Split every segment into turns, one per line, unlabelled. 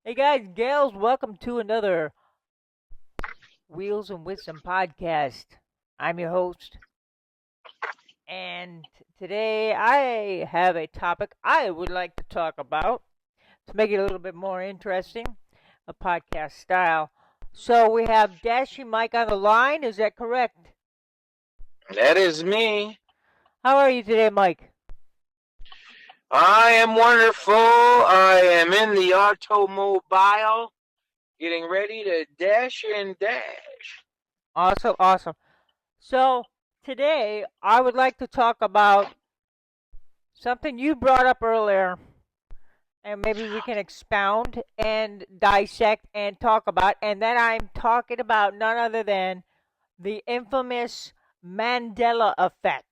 Hey guys, gals, welcome to another Wheels and Wisdom podcast. I'm your host, and today I have a topic I would like to talk about to make it a little bit more interesting, a podcast style. So we have Dashie Mike on the line, is that correct?
That is me.
How are you today, Mike?
I am wonderful. I am in the automobile, getting ready to dash and dash.
Awesome, awesome. So today I would like to talk about something you brought up earlier and maybe we can expound and dissect and talk about. And then I'm talking about none other than the infamous Mandela Effect.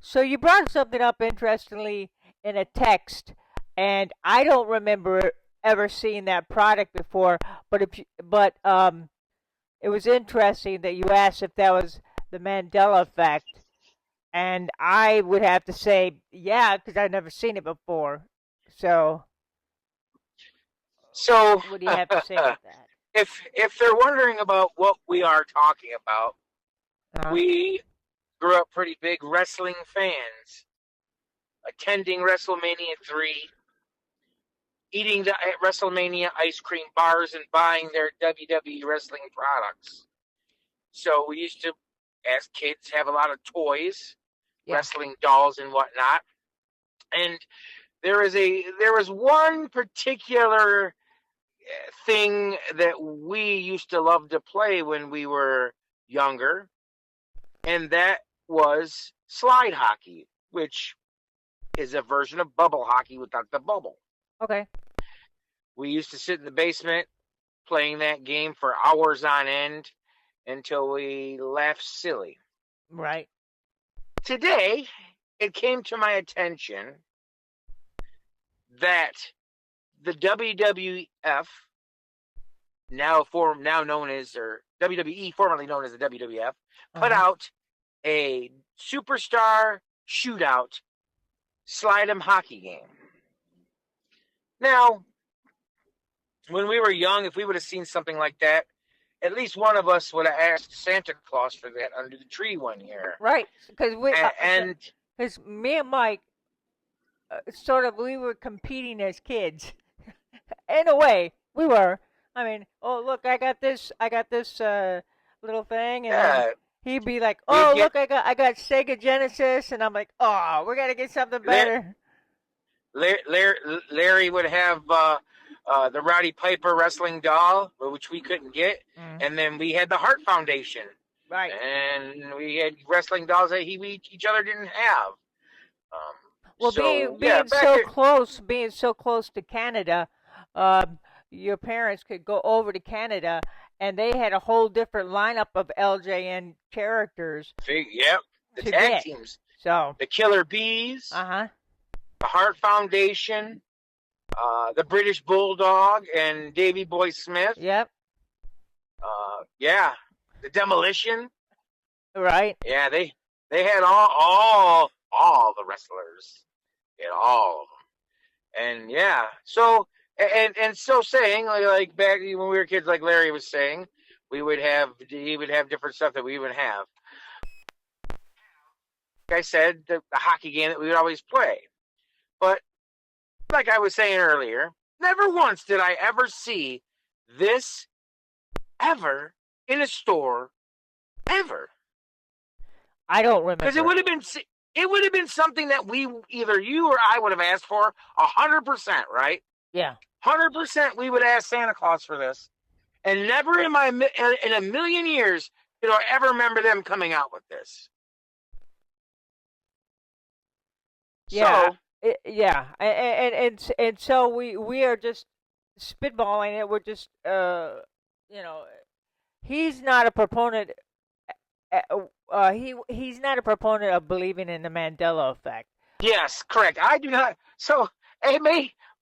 So you brought something up interestingly in a text, and I don't remember ever seeing that product before. But it was interesting that you asked if that was the Mandela Effect. And I would have to say, yeah, because I've never seen it before. So,
So,
what do you have to say about that?
if they're wondering about what we are talking about,
Uh-huh.
we grew up pretty big wrestling fans, attending WrestleMania 3, eating the WrestleMania ice cream bars, and buying their WWE wrestling products. So we used to, as kids, have a lot of toys,
Yeah.
wrestling dolls and whatnot. And there was one particular thing that we used to love to play when we were younger, and that was slide hockey, which is a version of bubble hockey without the bubble.
Okay.
We used to sit in the basement playing that game for hours on end until we laughed silly.
Right.
Today, it came to my attention that the WWF, now known as, or WWE, formerly known as the WWF, put out a superstar shootout slide 'em hockey game. Now, when we were young, if we would have seen something like that, at least one of us would have asked Santa Claus for that under the tree one year.
Right. Because
And
me and Mike, we were competing as kids. In a way, we were. I mean, oh look, I got this little thing, and then he'd be like, "Oh look, I got Sega Genesis," and I'm like, "Oh, we gotta get something better."
Larry would have the Roddy Piper wrestling doll, which we couldn't get, and then we had the Heart Foundation,
right?
And we had wrestling dolls that each other didn't have.
Well,
so,
being so close to Canada, your parents could go over to Canada, and they had a whole different lineup of LJN characters.
Yep, the tag teams.
So
the Killer Bees.
The
Heart Foundation. The British Bulldog and Davy Boy Smith.
Yep.
Yeah, the Demolition.
Right.
Yeah, they had all the wrestlers. They had all of them. And yeah, so and so saying like back when we were kids, like Larry was saying, he would have different stuff that we would have. Like I said, the hockey game that we would always play. But like I was saying earlier, never once did I ever see this ever in a store, ever.
I don't remember.
Because it would have been something that we, either you or I, would have asked for 100%, right?
Yeah.
100% we would ask Santa Claus for this. And never in a million years did I ever remember them coming out with this.
Yeah. And so we are just spitballing it. We're just he's not a proponent. He's not a proponent of believing in the Mandela Effect.
Yes, correct. I do not. So,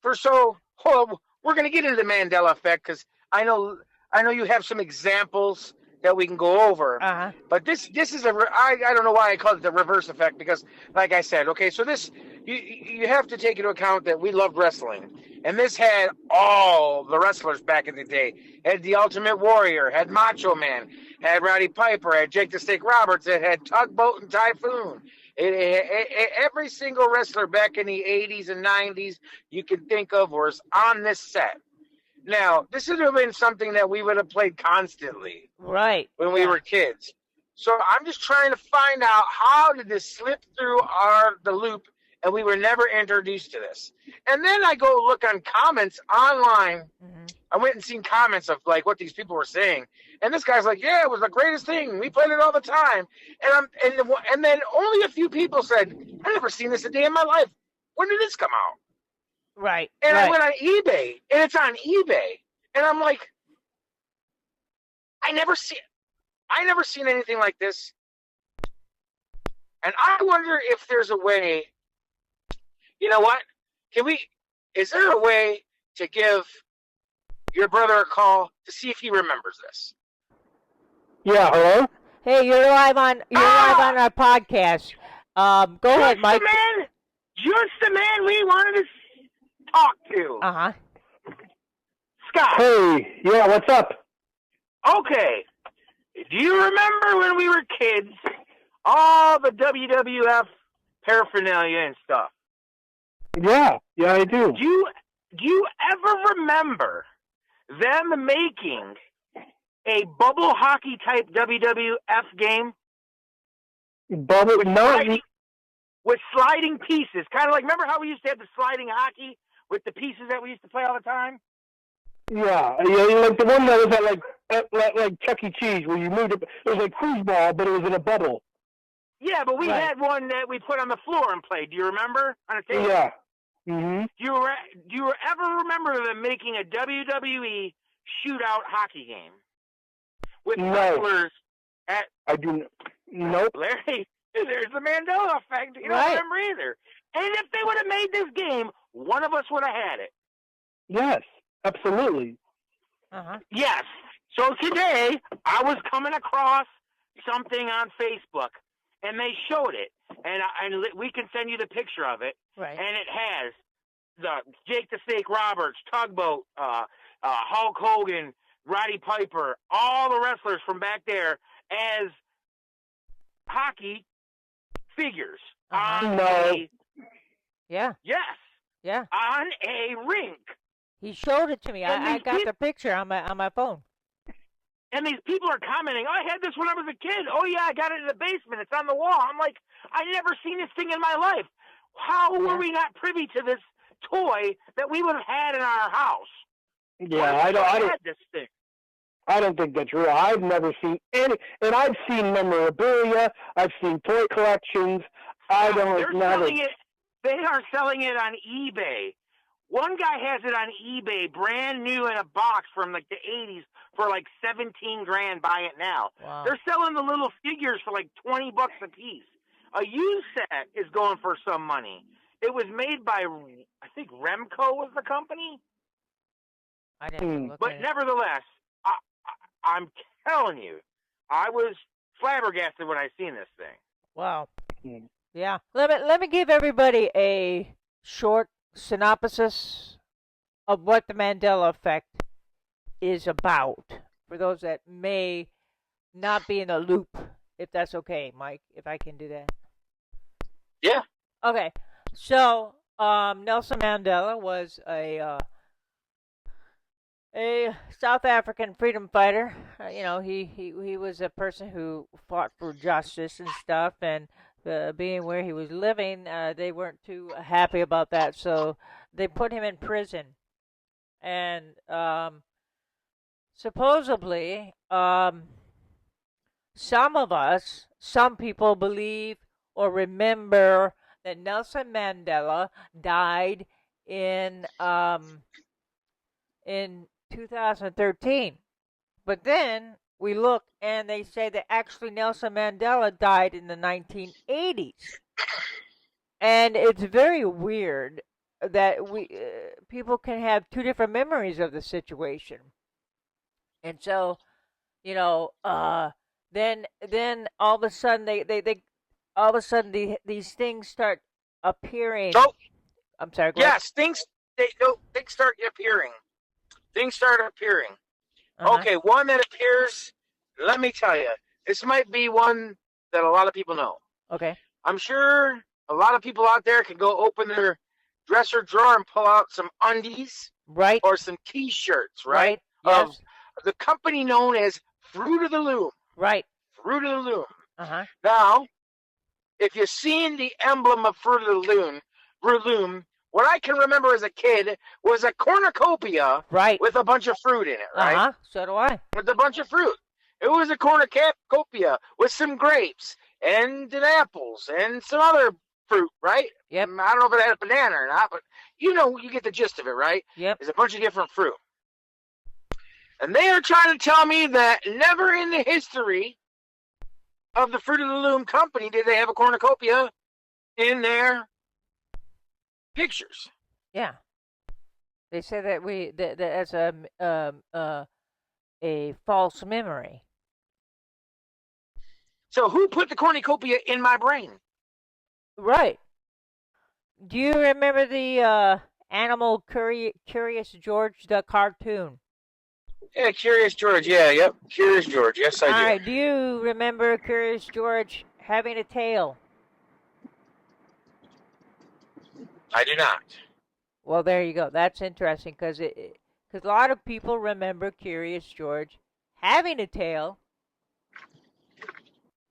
we're going to get into the Mandela Effect because I know you have some examples that we can go over.
Uh-huh.
But this is I don't know why I call it the reverse effect, because like I said, okay, so this you have to take into account that we loved wrestling, and this had all the wrestlers back in the day. Had the Ultimate Warrior, had Macho Man, had Roddy Piper, had Jake the Snake Roberts, it had Tugboat and Typhoon. Every single wrestler back in the 80s and 90s you can think of was on this set. Now, this would have been something that we would have played constantly
Right.
when we were kids. So I'm just trying to find out, how did this slip through the loop and we were never introduced to this. And then I go look on comments online.
Mm-hmm.
I went and seen comments of like what these people were saying, and this guy's like, "Yeah, it was the greatest thing. We played it all the time." And then only a few people said, "I've never seen this a day in my life. When did this come out?"
Right.
And
right.
I went on eBay, and it's on eBay, and I'm like, I never seen anything like this. And I wonder if there's a way. You know what? Is there a way to give your brother a call to see if he remembers this?
Yeah, hello?
Hey, you're live on our podcast. Go ahead, Mike.
Just the man we wanted to talk to.
Uh-huh.
Scott.
Hey, yeah, what's up?
Okay. Do you remember when we were kids, all the WWF paraphernalia and stuff?
Yeah, I do.
Do you ever remember them making a bubble hockey type WWF game?
Bubble,
with sliding pieces, kind of like, remember how we used to have the sliding hockey with the pieces that we used to play all the time?
Yeah, like the one that was like Chuck E. Cheese, where you moved it. It was like foosball, but it was in a bubble.
Yeah, but we had one that we put on the floor and played. Do you remember? On a table?
Yeah. Mm-hmm.
Do you ever remember them making a WWE shootout hockey game with wrestlers at?
I do. Nope.
Larry, there's the Mandela Effect. You don't remember either. And if they would have made this game, one of us would have had it.
Yes, absolutely.
Uh-huh.
Yes. So today, I was coming across something on Facebook, and they showed it, and we can send you the picture of it.
Right.
And it has the Jake the Snake Roberts, Tugboat, Hulk Hogan, Roddy Piper, all the wrestlers from back there as hockey figures.
Yeah.
Yes.
Yeah.
On a rink.
He showed it to me. I got the picture on my phone.
And these people are commenting, I had this when I was a kid. Oh, yeah, I got it in the basement. It's on the wall. I'm like, I never seen this thing in my life. How were we not privy to this toy that we would have had in our house?
Yeah, I don't
had this thing.
I don't think that's real. I've never seen any, and I've seen memorabilia. I've seen toy collections. I don't know.
They are selling it on eBay. One guy has it on eBay, brand new in a box from like the 80s for like 17 grand. Buy it now.
Wow.
They're selling the little figures for like $20 a piece. A used set is going for some money. It was made by, I think Remco was the company.
I didn't look
But
at
nevertheless, I'm telling you, I was flabbergasted when I seen this thing.
Wow. Yeah. Let me give everybody a short synopsis of what the Mandela Effect is about, for those that may not be in a loop, if that's okay, Mike, if I can do that.
Yeah.
Okay. So, Nelson Mandela was a South African freedom fighter. He was a person who fought for justice and stuff, and being where he was living, they weren't too happy about that, so they put him in prison. And supposedly, some people believe or remember that Nelson Mandela died in 2013. But then we look and they say that actually Nelson Mandela died in the 1980s. And it's very weird that people can have two different memories of the situation. And so then all of a sudden they all of a sudden these things start appearing.
Oh,
I'm sorry. Go ahead.
yes, things start appearing. Things start appearing. Okay, one that appears. Let me tell you, this might be one that a lot of people know.
Okay.
I'm sure a lot of people out there can go open their dresser drawer and pull out some undies,
Right.
or some T-shirts, right?
Yes.
Of the company known as Fruit of the Loom.
Right.
Fruit of the Loom.
Uh-huh.
Now, if you've seen the emblem of Fruit of the Loom, what I can remember as a kid was a cornucopia,
right,
with a bunch of fruit in it, right?
Uh-huh. So do I.
With a bunch of fruit. It was a cornucopia with some grapes and apples and some other fruit, right?
Yep.
I don't know if it had a banana or not, but you get the gist of it, right?
Yep.
There's a bunch of different fruit. And they are trying to tell me that never in the history of the Fruit of the Loom company did they have a cornucopia in their pictures.
Yeah. They say that that's a false memory.
So who put the cornucopia in my brain?
Right. Do you remember the animal Curious George, the cartoon?
Yeah, Curious George. Yeah, yep. Curious George. Yes, I do.
All right. Do you remember Curious George having a tail?
I do not.
Well, there you go. That's interesting because a lot of people remember Curious George having a tail.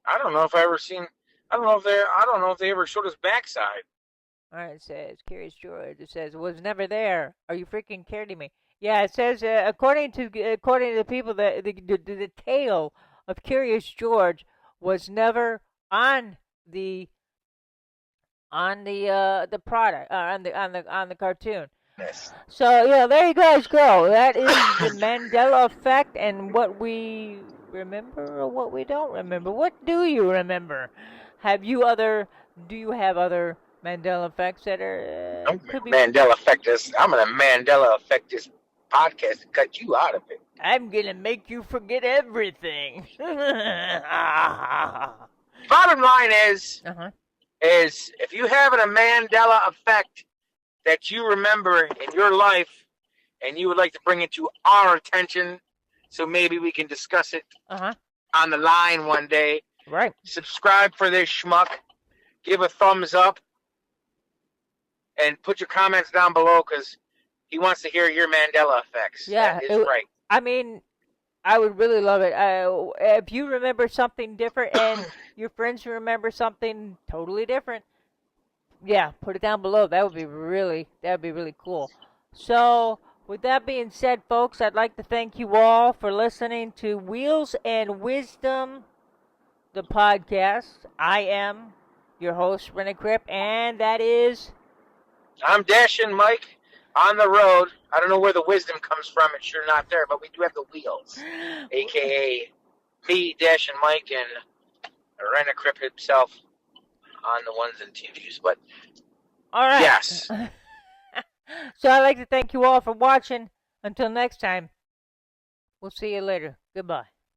I don't know if I ever seen. I don't know if they ever showed his backside.
All right, it says Curious George. It says was never there. Are you freaking kidding me? Yeah, it says according to the people that the tail of Curious George was never on the product on the cartoon.
Yes.
So yeah, there you guys go. That is the Mandela Effect and what we remember or what we don't remember. What do you remember? Do you have other Mandela effects that are could be
Mandela Effect this? I'm gonna Mandela Effect this podcast and cut you out of it.
I'm gonna make you forget everything.
Bottom line is
Uh-huh.
is if you have a Mandela Effect that you remember in your life and you would like to bring it to our attention so maybe we can discuss it
Uh-huh.
on the line one day.
Right.
Subscribe for this schmuck. Give a thumbs up. And put your comments down below because he wants to hear your Mandela effects.
Yeah,
that is right.
I mean, I would really love it. If you remember something different and your friends remember something totally different, yeah, put it down below. That would be really cool. So, with that being said, folks, I'd like to thank you all for listening to Wheels and Wisdom, the podcast. I am your host, Rennie Kripp, and that is...
I'm Dashing Mike on the road. I don't know where the wisdom comes from. It's sure not there, but we do have the wheels, a.k.a. me, Dashing Mike, and Rennie Kripp himself on the ones and twos. But
all right.
Yes.
So I'd like to thank you all for watching. Until next time, we'll see you later. Goodbye.